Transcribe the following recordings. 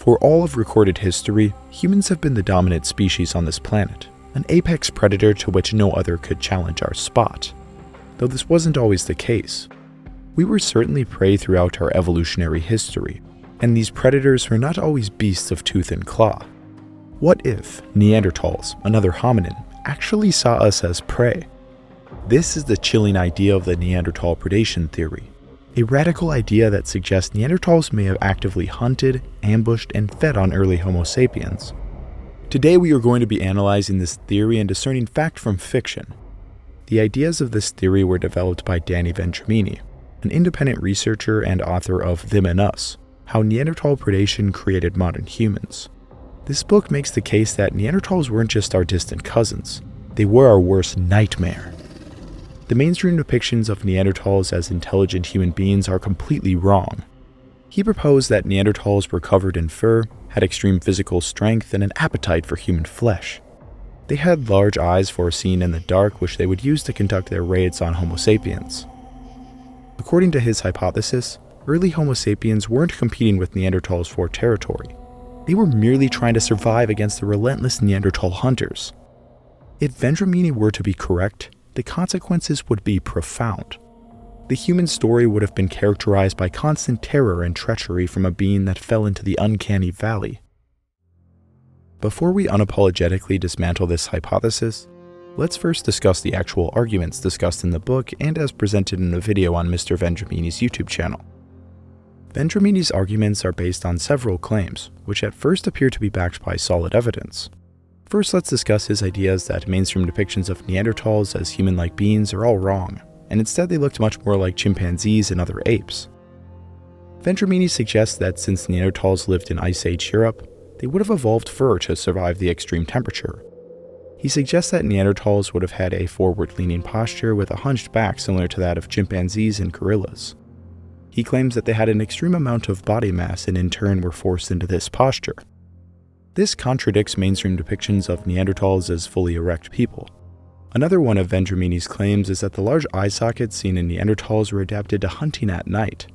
For all of recorded history, humans have been the dominant species on this planet, an apex predator to which no other could challenge our spot. Though this wasn't always the case. We were certainly prey throughout our evolutionary history, and these predators were not always beasts of tooth and claw. What if Neanderthals, another hominin, actually saw us as prey? This is the chilling idea of the Neanderthal predation theory, a radical idea that suggests Neanderthals may have actively hunted, ambushed, and fed on early Homo sapiens. Today we are going to be analyzing this theory and discerning fact from fiction. The ideas of this theory were developed by Vendramini, an independent researcher and author of Them and Us, How Neanderthal Predation Created Modern Humans. This book makes the case that Neanderthals weren't just our distant cousins, they were our worst nightmare. The mainstream depictions of Neanderthals as intelligent human beings are completely wrong. He proposed that Neanderthals were covered in fur, had extreme physical strength, and an appetite for human flesh. They had large eyes for seeing in the dark, which they would use to conduct their raids on Homo sapiens. According to his hypothesis, early Homo sapiens weren't competing with Neanderthals for territory. They were merely trying to survive against the relentless Neanderthal hunters. If Vendramini were to be correct, the consequences would be profound. The human story would have been characterized by constant terror and treachery from a being that fell into the uncanny valley. Before we unapologetically dismantle this hypothesis, let's first discuss the actual arguments discussed in the book and as presented in a video on Mr. Vendramini's YouTube channel. Vendramini's arguments are based on several claims, which at first appear to be backed by solid evidence. First, let's discuss his ideas that mainstream depictions of Neanderthals as human-like beings are all wrong, and instead they looked much more like chimpanzees and other apes. Vendramini suggests that since Neanderthals lived in Ice Age Europe, they would have evolved fur to survive the extreme temperature. He suggests that Neanderthals would have had a forward-leaning posture with a hunched back similar to that of chimpanzees and gorillas. He claims that they had an extreme amount of body mass and in turn were forced into this posture. This contradicts mainstream depictions of Neanderthals as fully erect people. Another one of Vendramini's claims is that the large eye sockets seen in Neanderthals were adapted to hunting at night.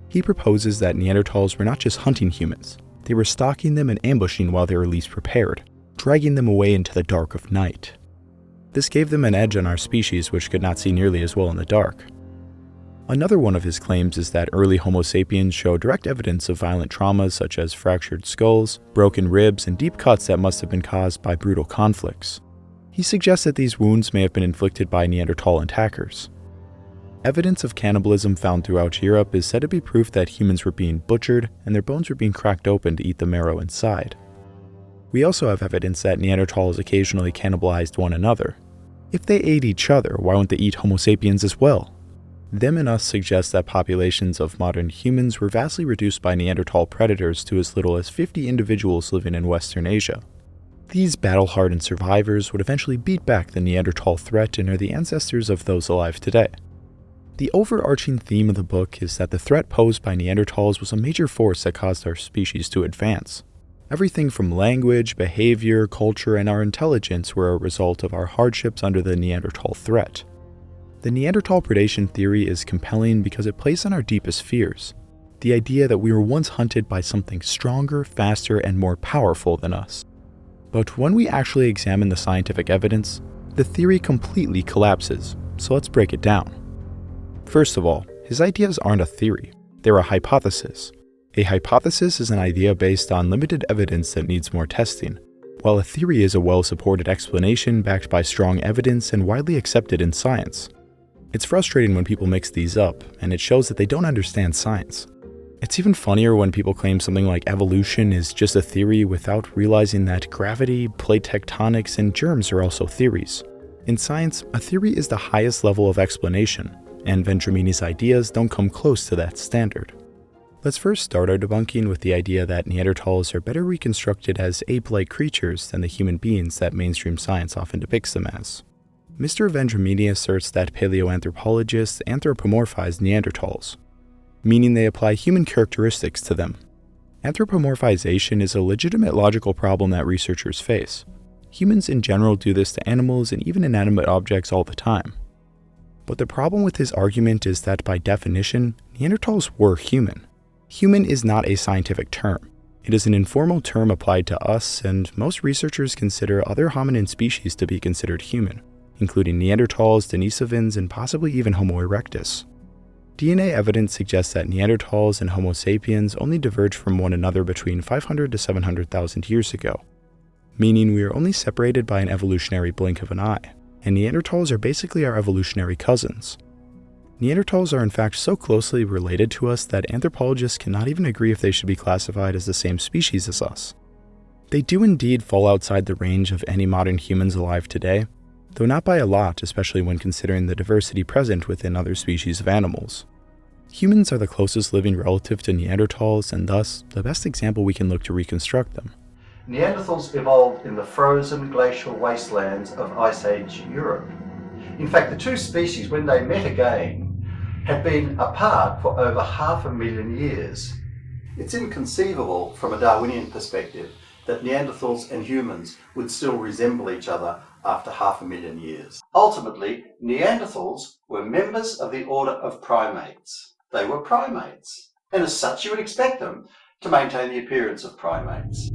He proposes that Neanderthals were not just hunting humans, they were stalking them and ambushing while they were least prepared, dragging them away into the dark of night. This gave them an edge on our species, which could not see nearly as well in the dark. Another one of his claims is that early Homo sapiens show direct evidence of violent traumas such as fractured skulls, broken ribs, and deep cuts that must have been caused by brutal conflicts. He suggests that these wounds may have been inflicted by Neanderthal attackers. Evidence of cannibalism found throughout Europe is said to be proof that humans were being butchered and their bones were being cracked open to eat the marrow inside. We also have evidence that Neanderthals occasionally cannibalized one another. If they ate each other, why wouldn't they eat Homo sapiens as well? Them and Us suggests that populations of modern humans were vastly reduced by Neanderthal predators to as little as 50 individuals living in Western Asia. These battle-hardened survivors would eventually beat back the Neanderthal threat and are the ancestors of those alive today. The overarching theme of the book is that the threat posed by Neanderthals was a major force that caused our species to advance. Everything from language, behavior, culture, and our intelligence were a result of our hardships under the Neanderthal threat. The Neanderthal predation theory is compelling because it plays on our deepest fears. The idea that we were once hunted by something stronger, faster, and more powerful than us. But when we actually examine the scientific evidence, the theory completely collapses, so let's break it down. First of all, his ideas aren't a theory, they're a hypothesis. A hypothesis is an idea based on limited evidence that needs more testing, while a theory is a well-supported explanation backed by strong evidence and widely accepted in science. It's frustrating when people mix these up, and it shows that they don't understand science. It's even funnier when people claim something like evolution is just a theory without realizing that gravity, plate tectonics, and germs are also theories. In science, a theory is the highest level of explanation, and Vendramini's ideas don't come close to that standard. Let's first start our debunking with the idea that Neanderthals are better reconstructed as ape-like creatures than the human beings that mainstream science often depicts them as. Mr. Vendramini asserts that paleoanthropologists anthropomorphize Neanderthals, meaning they apply human characteristics to them. Anthropomorphization is a legitimate logical problem that researchers face. Humans in general do this to animals and even inanimate objects all the time. But the problem with his argument is that by definition, Neanderthals were human. Human is not a scientific term. Human It is an informal term applied to us, and most researchers consider other hominin species to be considered human, including Neanderthals, Denisovans, and possibly even Homo erectus. DNA evidence suggests that Neanderthals and Homo sapiens only diverged from one another between 500 to 700,000 years ago, meaning we are only separated by an evolutionary blink of an eye, and Neanderthals are basically our evolutionary cousins. Neanderthals are in fact so closely related to us that anthropologists cannot even agree if they should be classified as the same species as us. They do indeed fall outside the range of any modern humans alive today, though not by a lot, especially when considering the diversity present within other species of animals. Humans are the closest living relative to Neanderthals, and thus the best example we can look to reconstruct them. Neanderthals evolved in the frozen glacial wastelands of Ice Age Europe. In fact, the two species, when they met again, had been apart for over 500,000 years. It's inconceivable from a Darwinian perspective that Neanderthals and humans would still resemble each other after 500,000 years. Ultimately, Neanderthals were members of the order of primates. They were primates, and as such you would expect them to maintain the appearance of primates.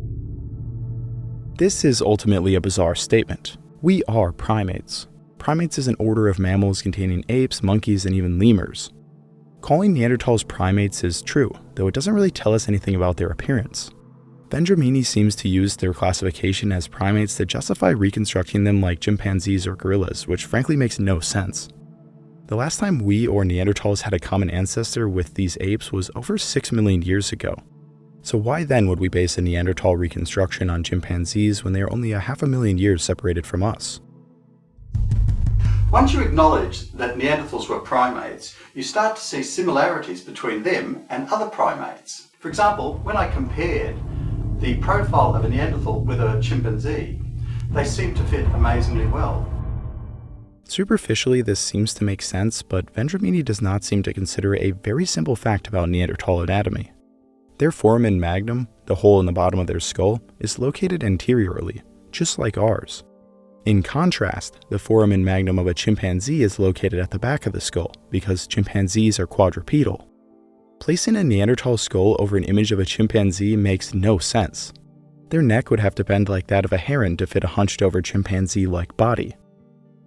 This is ultimately a bizarre statement. We are primates. Primates is an order of mammals containing apes, monkeys, and even lemurs. Calling Neanderthals primates is true, though it doesn't really tell us anything about their appearance. Vendramini seems to use their classification as primates to justify reconstructing them like chimpanzees or gorillas, which frankly makes no sense. The last time we or Neanderthals had a common ancestor with these apes was over 6 million years ago. So why then would we base a Neanderthal reconstruction on chimpanzees when they are only 500,000 years separated from us? Once you acknowledge that Neanderthals were primates, you start to see similarities between them and other primates. For example, when I compared the profile of a Neanderthal with a chimpanzee, they seem to fit amazingly well. Superficially, this seems to make sense, but Vendramini does not seem to consider a very simple fact about Neanderthal anatomy. Their foramen magnum, the hole in the bottom of their skull, is located anteriorly, just like ours. In contrast, the foramen magnum of a chimpanzee is located at the back of the skull, because chimpanzees are quadrupedal. Placing a Neanderthal skull over an image of a chimpanzee makes no sense. Their neck would have to bend like that of a heron to fit a hunched-over chimpanzee-like body.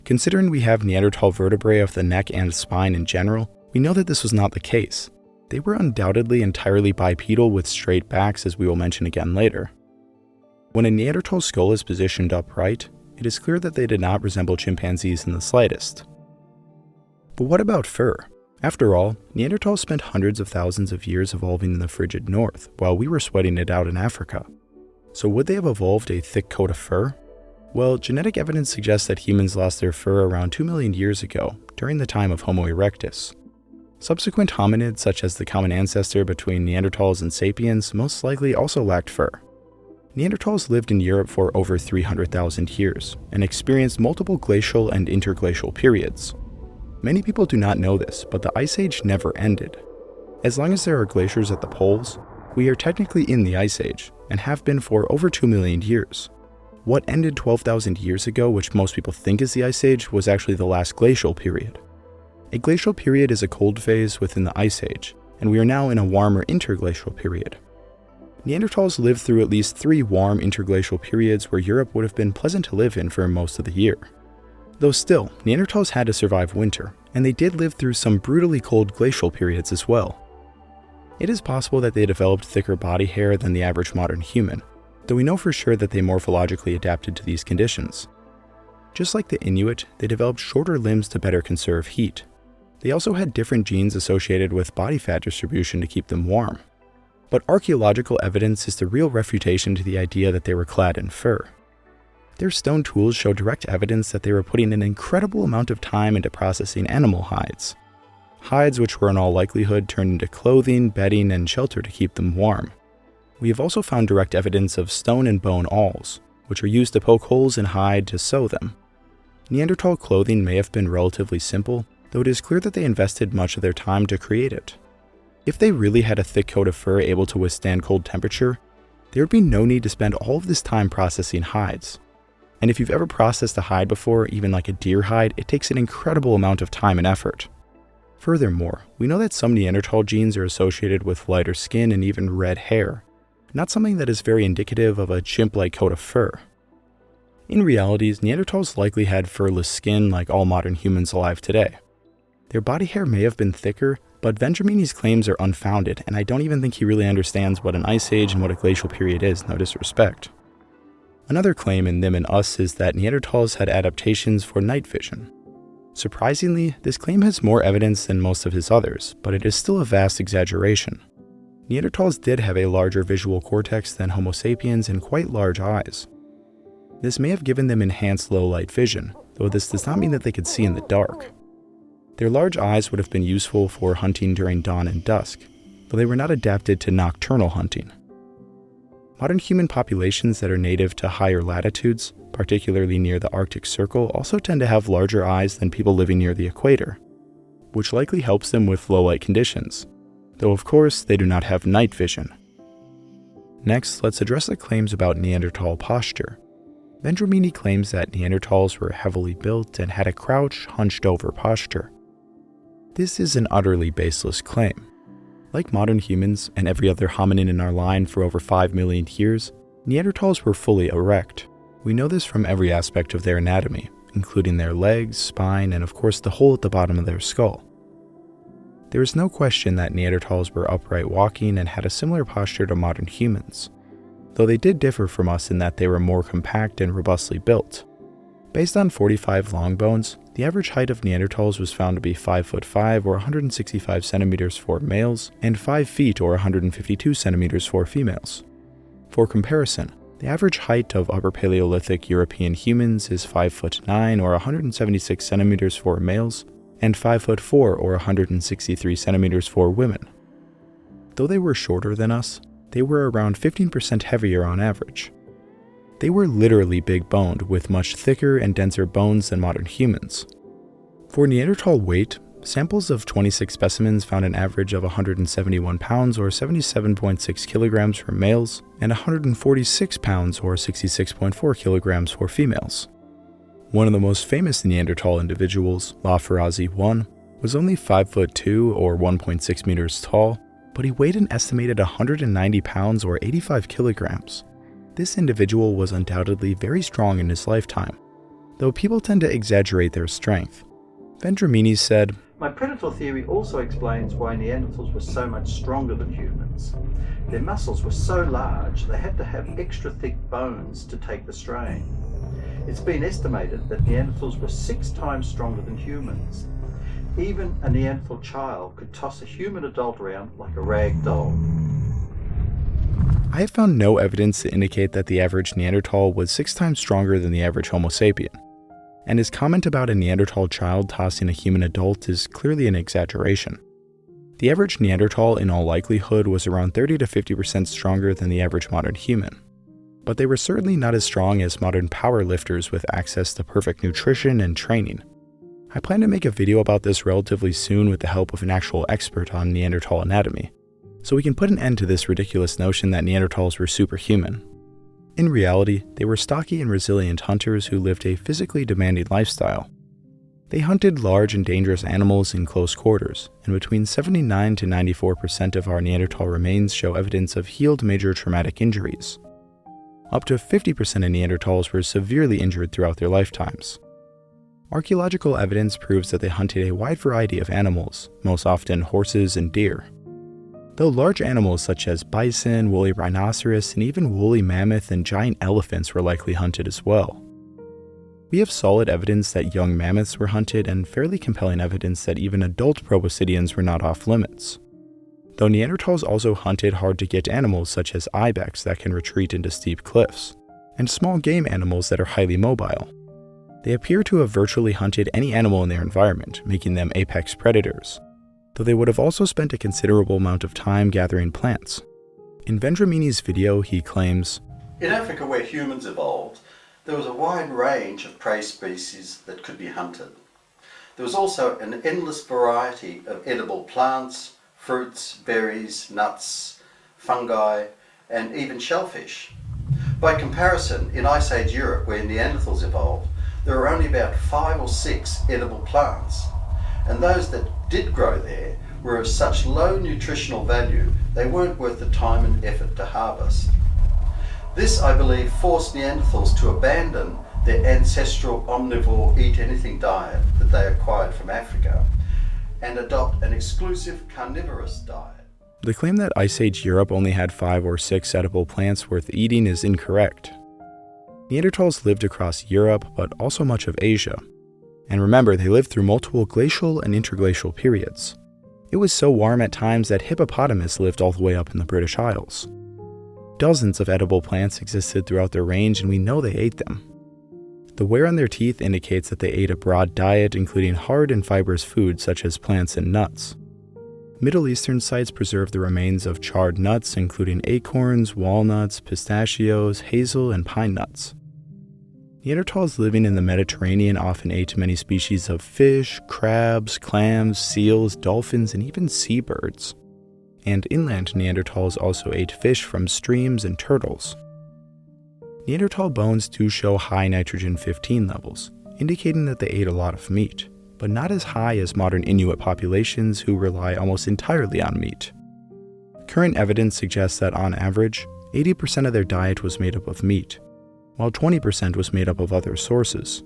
Considering we have Neanderthal vertebrae of the neck and spine in general, we know that this was not the case. They were undoubtedly entirely bipedal with straight backs, as we will mention again later. When a Neanderthal skull is positioned upright, it is clear that they did not resemble chimpanzees in the slightest. But what about fur? After all, Neanderthals spent hundreds of thousands of years evolving in the frigid north, while we were sweating it out in Africa. So would they have evolved a thick coat of fur? Well, genetic evidence suggests that humans lost their fur around 2 million years ago, during the time of Homo erectus. Subsequent hominids, such as the common ancestor between Neanderthals and sapiens, most likely also lacked fur. Neanderthals lived in Europe for over 300,000 years, and experienced multiple glacial and interglacial periods. Many people do not know this, but the Ice Age never ended. As long as there are glaciers at the poles, we are technically in the Ice Age, and have been for over 2 million years. What ended 12,000 years ago, which most people think is the Ice Age, was actually the last glacial period. A glacial period is a cold phase within the Ice Age, and we are now in a warmer interglacial period. Neanderthals lived through at least 3 warm interglacial periods where Europe would have been pleasant to live in for most of the year. Though still, Neanderthals had to survive winter, and they did live through some brutally cold glacial periods as well. It is possible that they developed thicker body hair than the average modern human, though we know for sure that they morphologically adapted to these conditions. Just like the Inuit, they developed shorter limbs to better conserve heat. They also had different genes associated with body fat distribution to keep them warm. But archaeological evidence is the real refutation to the idea that they were clad in fur. Their stone tools show direct evidence that they were putting an incredible amount of time into processing animal hides. Hides which were in all likelihood turned into clothing, bedding, and shelter to keep them warm. We have also found direct evidence of stone and bone awls, which are used to poke holes in hide to sew them. Neanderthal clothing may have been relatively simple, though it is clear that they invested much of their time to create it. If they really had a thick coat of fur able to withstand cold temperature, there would be no need to spend all of this time processing hides. And if you've ever processed a hide before, even like a deer hide, it takes an incredible amount of time and effort. Furthermore, we know that some Neanderthal genes are associated with lighter skin and even red hair. not something that is very indicative of a chimp-like coat of fur. In reality, Neanderthals likely had furless skin like all modern humans alive today. Their body hair may have been thicker, but Vendramini's claims are unfounded, and I don't even think he really understands what an ice age and what a glacial period is, no disrespect. Another claim in Them and Us is that Neanderthals had adaptations for night vision. Surprisingly, this claim has more evidence than most of his others, but it is still a vast exaggeration. Neanderthals did have a larger visual cortex than Homo sapiens and quite large eyes. This may have given them enhanced low-light vision, though this does not mean that they could see in the dark. Their large eyes would have been useful for hunting during dawn and dusk, though they were not adapted to nocturnal hunting. Modern human populations that are native to higher latitudes, particularly near the Arctic Circle, also tend to have larger eyes than people living near the equator, which likely helps them with low-light conditions, though of course they do not have night vision. Next, let's address the claims about Neanderthal posture. Vendramini claims that Neanderthals were heavily built and had a crouched, hunched-over posture. This is an utterly baseless claim. Like modern humans and every other hominin in our line for over 5 million years, Neanderthals were fully erect. We know this from every aspect of their anatomy, including their legs, spine, and of course the hole at the bottom of their skull. There is no question that Neanderthals were upright walking and had a similar posture to modern humans, though they did differ from us in that they were more compact and robustly built. Based on 45 long bones, the average height of Neanderthals was found to be 5'5" or 165 centimeters for males, and 5 feet or 152 centimeters for females. For comparison, the average height of Upper Paleolithic European humans is 5'9" or 176 centimeters for males, and 5'4" or 163 centimeters for women. Though they were shorter than us, they were around 15% heavier on average. They were literally big-boned, with much thicker and denser bones than modern humans. For Neanderthal weight, samples of 26 specimens found an average of 171 pounds or 77.6 kilograms for males, and 146 pounds or 66.4 kilograms for females. One of the most famous Neanderthal individuals, Lafarazi I, was only 5'2" or 1.6 meters tall, but he weighed an estimated 190 pounds or 85 kilograms. This individual was undoubtedly very strong in his lifetime, though people tend to exaggerate their strength. Vendramini said, "My predator theory also explains why Neanderthals were so much stronger than humans. Their muscles were so large they had to have extra thick bones to take the strain. It's been estimated that Neanderthals were 6 times stronger than humans. Even a Neanderthal child could toss a human adult around like a rag doll." I have found no evidence to indicate that the average Neanderthal was 6 times stronger than the average Homo sapien, and his comment about a Neanderthal child tossing a human adult is clearly an exaggeration. The average Neanderthal in all likelihood was around 30 to 50% stronger than the average modern human, but they were certainly not as strong as modern power lifters with access to perfect nutrition and training. I plan to make a video about this relatively soon with the help of an actual expert on Neanderthal anatomy, so we can put an end to this ridiculous notion that Neanderthals were superhuman. In reality, they were stocky and resilient hunters who lived a physically demanding lifestyle. They hunted large and dangerous animals in close quarters, and between 79 to 94% of our Neanderthal remains show evidence of healed major traumatic injuries. Up to 50% of Neanderthals were severely injured throughout their lifetimes. Archaeological evidence proves that they hunted a wide variety of animals, most often horses and deer. Though large animals such as bison, woolly rhinoceros, and even woolly mammoth and giant elephants were likely hunted as well. We have solid evidence that young mammoths were hunted and fairly compelling evidence that even adult proboscideans were not off limits. Though Neanderthals also hunted hard-to-get animals such as ibex that can retreat into steep cliffs, and small game animals that are highly mobile. They appear to have virtually hunted any animal in their environment, making them apex predators, though they would have also spent a considerable amount of time gathering plants. In Vendramini's video, he claims, "In Africa where humans evolved, there was a wide range of prey species that could be hunted. There was also an endless variety of edible plants, fruits, berries, nuts, fungi, and even shellfish. By comparison, in Ice Age Europe, where Neanderthals evolved, there were only about 5 or 6 edible plants, and those that did grow there were of such low nutritional value they weren't worth the time and effort to harvest. This, I believe, forced Neanderthals to abandon their ancestral omnivore eat-anything diet that they acquired from Africa and adopt an exclusive carnivorous diet. The claim that Ice Age Europe only had 5 or 6 edible plants worth eating is incorrect. Neanderthals lived across Europe, but also much of Asia. And remember, they lived through multiple glacial and interglacial periods. It was so warm at times that hippopotamus lived all the way up in the British Isles. Dozens of edible plants existed throughout their range, and we know they ate them. The wear on their teeth indicates that they ate a broad diet, including hard and fibrous foods such as plants and nuts. Middle Eastern sites preserve the remains of charred nuts, including acorns, walnuts, pistachios, hazel, and pine nuts. Neanderthals living in the Mediterranean often ate many species of fish, crabs, clams, seals, dolphins, and even seabirds. And inland Neanderthals also ate fish from streams and turtles. Neanderthal bones do show high nitrogen-15 levels, indicating that they ate a lot of meat, but not as high as modern Inuit populations who rely almost entirely on meat. Current evidence suggests that on average, 80% of their diet was made up of meat, while 20% was made up of other sources.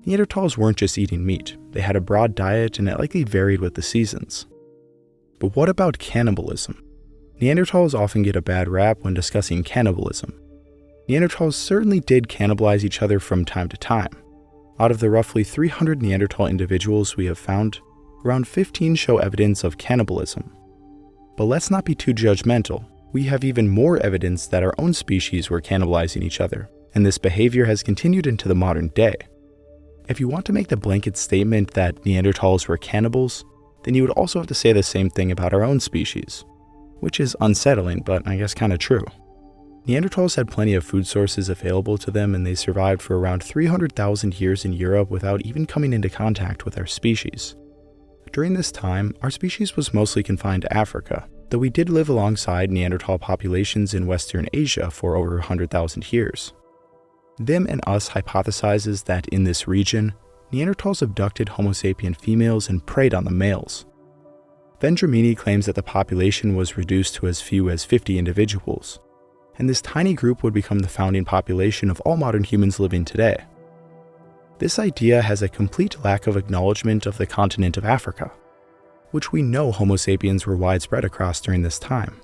Neanderthals weren't just eating meat, they had a broad diet and it likely varied with the seasons. But what about cannibalism? Neanderthals often get a bad rap when discussing cannibalism. Neanderthals certainly did cannibalize each other from time to time. Out of the roughly 300 Neanderthal individuals we have found, around 15 show evidence of cannibalism. But let's not be too judgmental. We have even more evidence that our own species were cannibalizing each other, and this behavior has continued into the modern day. If you want to make the blanket statement that Neanderthals were cannibals, then you would also have to say the same thing about our own species, which is unsettling, but I guess kinda true. Neanderthals had plenty of food sources available to them, and they survived for around 300,000 years in Europe without even coming into contact with our species. During this time, our species was mostly confined to Africa, though we did live alongside Neanderthal populations in Western Asia for over 100,000 years. Them and Us hypothesizes that in this region, Neanderthals abducted Homo sapien females and preyed on the males. Vendramini claims that the population was reduced to as few as 50 individuals, and this tiny group would become the founding population of all modern humans living today. This idea has a complete lack of acknowledgement of the continent of Africa, which we know Homo sapiens were widespread across during this time.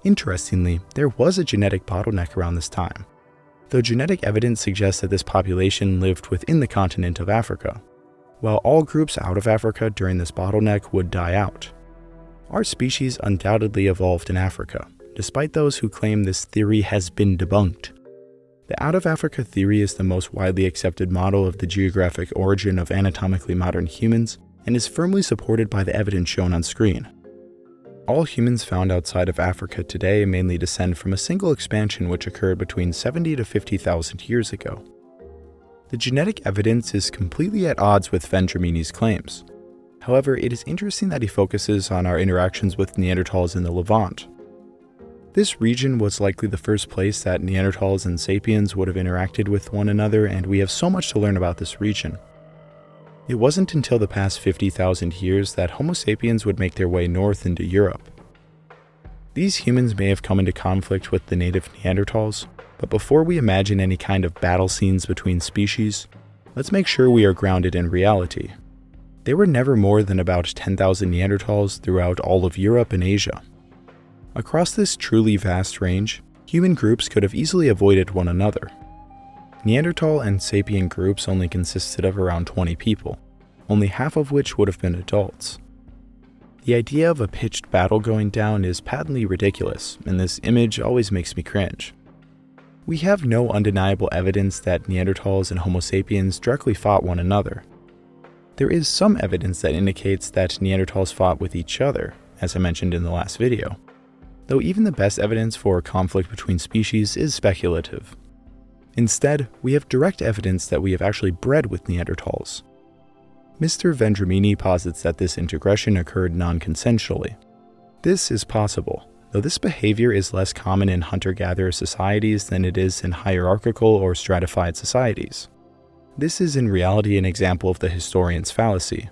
Interestingly, there was a genetic bottleneck around this time, though genetic evidence suggests that this population lived within the continent of Africa, while all groups out of Africa during this bottleneck would die out. Our species undoubtedly evolved in Africa, despite those who claim this theory has been debunked. The out-of-Africa theory is the most widely accepted model of the geographic origin of anatomically modern humans and is firmly supported by the evidence shown on screen. All humans found outside of Africa today mainly descend from a single expansion which occurred between 70 to 50,000 years ago. The genetic evidence is completely at odds with Vendramini's claims. However, it is interesting that he focuses on our interactions with Neanderthals in the Levant. This region was likely the first place that Neanderthals and sapiens would have interacted with one another, and we have so much to learn about this region. It wasn't until the past 50,000 years that Homo sapiens would make their way north into Europe. These humans may have come into conflict with the native Neanderthals, but before we imagine any kind of battle scenes between species, let's make sure we are grounded in reality. There were never more than about 10,000 Neanderthals throughout all of Europe and Asia. Across this truly vast range, human groups could have easily avoided one another. Neanderthal and sapien groups only consisted of around 20 people, only half of which would have been adults. The idea of a pitched battle going down is patently ridiculous, and this image always makes me cringe. We have no undeniable evidence that Neanderthals and Homo sapiens directly fought one another. There is some evidence that indicates that Neanderthals fought with each other, as I mentioned in the last video, though even the best evidence for conflict between species is speculative. Instead, we have direct evidence that we have actually bred with Neanderthals. Mr. Vendramini posits that this integration occurred non-consensually. This is possible, though this behavior is less common in hunter-gatherer societies than it is in hierarchical or stratified societies. This is in reality an example of the historian's fallacy.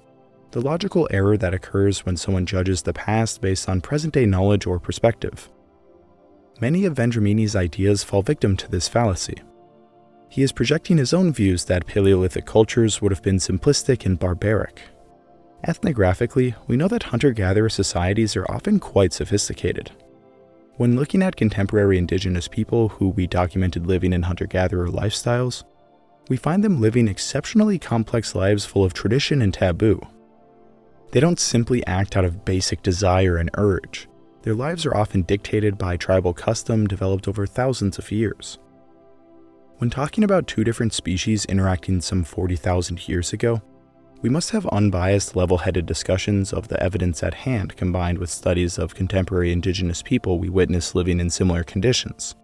the logical error that occurs when someone judges the past based on present-day knowledge or perspective. Many of Vendramini's ideas fall victim to this fallacy. He is projecting his own views that Paleolithic cultures would have been simplistic and barbaric. Ethnographically, we know that hunter-gatherer societies are often quite sophisticated. When looking at contemporary indigenous people who we documented living in hunter-gatherer lifestyles, we find them living exceptionally complex lives full of tradition and taboo. They don't simply act out of basic desire and urge. Their lives are often dictated by tribal custom developed over thousands of years. When talking about two different species interacting some 40,000 years ago, we must have unbiased, level-headed discussions of the evidence at hand combined with studies of contemporary indigenous people we witness living in similar conditions.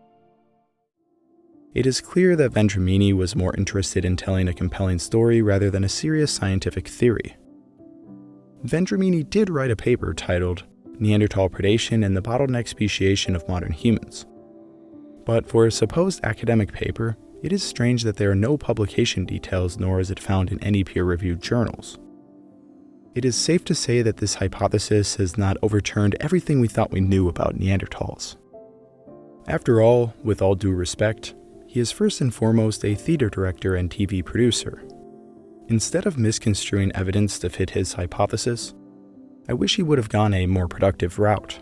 It is clear that Vendramini was more interested in telling a compelling story rather than a serious scientific theory. Vendramini did write a paper titled Neanderthal Predation and the Bottleneck Speciation of Modern Humans. But for a supposed academic paper, it is strange that there are no publication details, nor is it found in any peer-reviewed journals. It is safe to say that this hypothesis has not overturned everything we thought we knew about Neanderthals. After all, with all due respect, he is first and foremost a theater director and TV producer. Instead of misconstruing evidence to fit his hypothesis, I wish he would have gone a more productive route.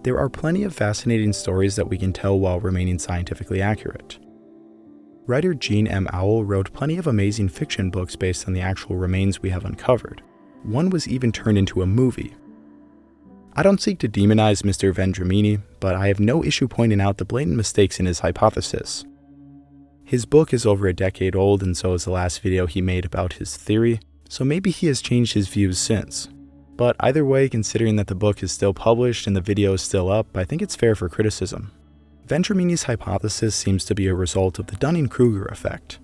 There are plenty of fascinating stories that we can tell while remaining scientifically accurate. Writer Jean M. Auel wrote plenty of amazing fiction books based on the actual remains we have uncovered. One was even turned into a movie. I don't seek to demonize Mr. Vendramini, but I have no issue pointing out the blatant mistakes in his hypothesis. His book is over a decade old, and so is the last video he made about his theory, so maybe he has changed his views since. But either way, considering that the book is still published and the video is still up, I think it's fair for criticism. Vendramini's hypothesis seems to be a result of the Dunning-Kruger effect.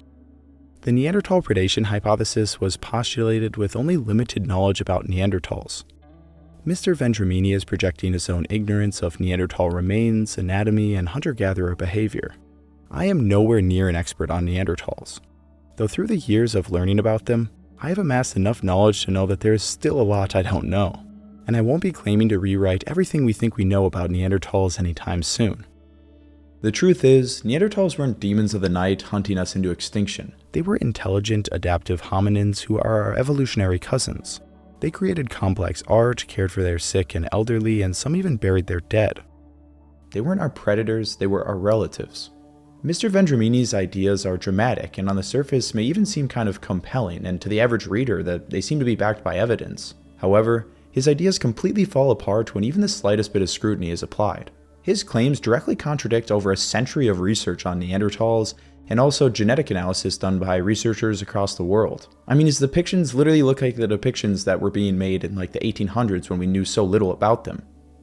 The Neanderthal predation hypothesis was postulated with only limited knowledge about Neanderthals. Mr. Vendramini is projecting his own ignorance of Neanderthal remains, anatomy, and hunter-gatherer behavior. I am nowhere near an expert on Neanderthals, though through the years of learning about them, I have amassed enough knowledge to know that there is still a lot I don't know, and I won't be claiming to rewrite everything we think we know about Neanderthals anytime soon. The truth is, Neanderthals weren't demons of the night hunting us into extinction. They were intelligent, adaptive hominins who are our evolutionary cousins. They created complex art, cared for their sick and elderly, and some even buried their dead. They weren't our predators, they were our relatives. Mr. Vendramini's ideas are dramatic and on the surface may even seem kind of compelling, and to the average reader that they seem to be backed by evidence. However, his ideas completely fall apart when even the slightest bit of scrutiny is applied. His claims directly contradict over a century of research on Neanderthals and also genetic analysis done by researchers across the world. I mean, his depictions literally look like the depictions that were being made in like the 1800s when we knew so little about them.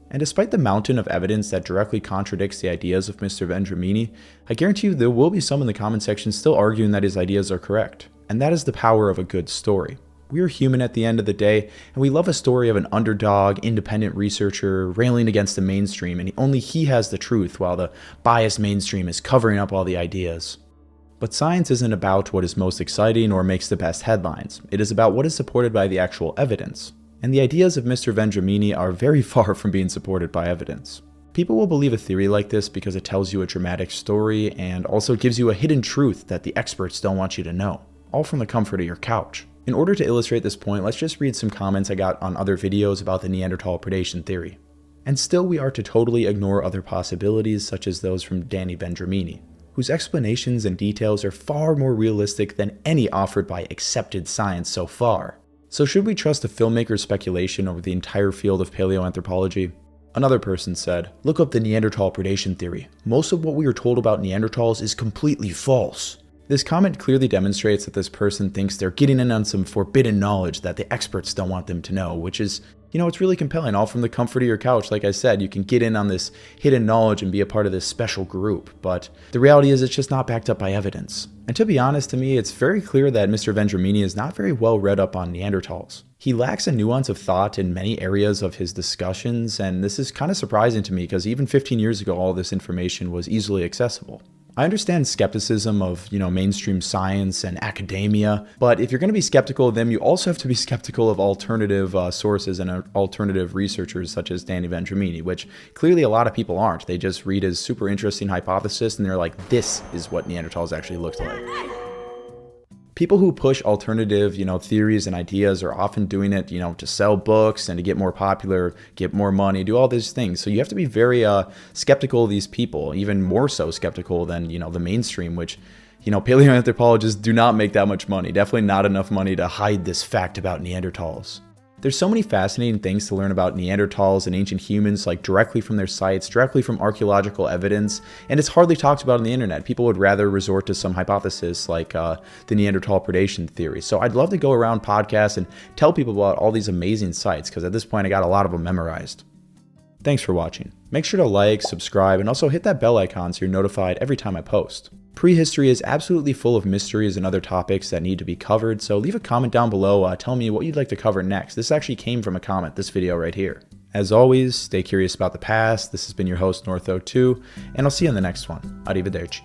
And despite the mountain of evidence that directly contradicts the ideas of Mr. Vendramini, I guarantee you there will be some in the comment section still arguing that his ideas are correct. And that is the power of a good story. We are human at the end of the day, and we love a story of an underdog, independent researcher railing against the mainstream, and only he has the truth while the biased mainstream is covering up all the ideas. But science isn't about what is most exciting or makes the best headlines. It is about what is supported by the actual evidence. And the ideas of Mr. Vendramini are very far from being supported by evidence. People will believe a theory like this because it tells you a dramatic story and also gives you a hidden truth that the experts don't want you to know, all from the comfort of your couch. In order to illustrate this point, let's just read some comments I got on other videos about the Neanderthal predation theory. And still we are to totally ignore other possibilities such as those from Danny Vendramini, whose explanations and details are far more realistic than any offered by accepted science so far. So should we trust a filmmaker's speculation over the entire field of paleoanthropology? Another person said, "Look up the Neanderthal predation theory. Most of what we are told about Neanderthals is completely false." This comment clearly demonstrates that this person thinks they're getting in on some forbidden knowledge that the experts don't want them to know, which is, it's really compelling. All from the comfort of your couch, like I said, you can get in on this hidden knowledge and be a part of this special group. But the reality is it's just not backed up by evidence. And to be honest, to me, it's very clear that Mr. Vendramini is not very well read up on Neanderthals. He lacks a nuance of thought in many areas of his discussions, and this is kind of surprising to me because even 15 years ago, all this information was easily accessible. I understand skepticism of, mainstream science and academia, but if you're going to be skeptical of them, you also have to be skeptical of alternative sources and alternative researchers such as Danny Vendramini, which clearly a lot of people aren't. They just read his super interesting hypothesis and they're like, this is what Neanderthals actually looked like. People who push alternative, theories and ideas are often doing it, to sell books and to get more popular, get more money, do all these things. So you have to be very skeptical of these people, even more so skeptical than, the mainstream, which, paleoanthropologists do not make that much money. Definitely not enough money to hide this fact about Neanderthals. There's so many fascinating things to learn about Neanderthals and ancient humans, like directly from their sites, directly from archaeological evidence, and it's hardly talked about on the internet. People would rather resort to some hypothesis like the Neanderthal predation theory. So I'd love to go around podcasts and tell people about all these amazing sites, because at this point I got a lot of them memorized. Thanks for watching. Make sure to like, subscribe, and also hit that bell icon so you're notified every time I post. Prehistory is absolutely full of mysteries and other topics that need to be covered, so leave a comment down below telling me what you'd like to cover next. This actually came from a comment, this video right here. As always, stay curious about the past. This has been your host, Northo2, and I'll see you in the next one. Arrivederci.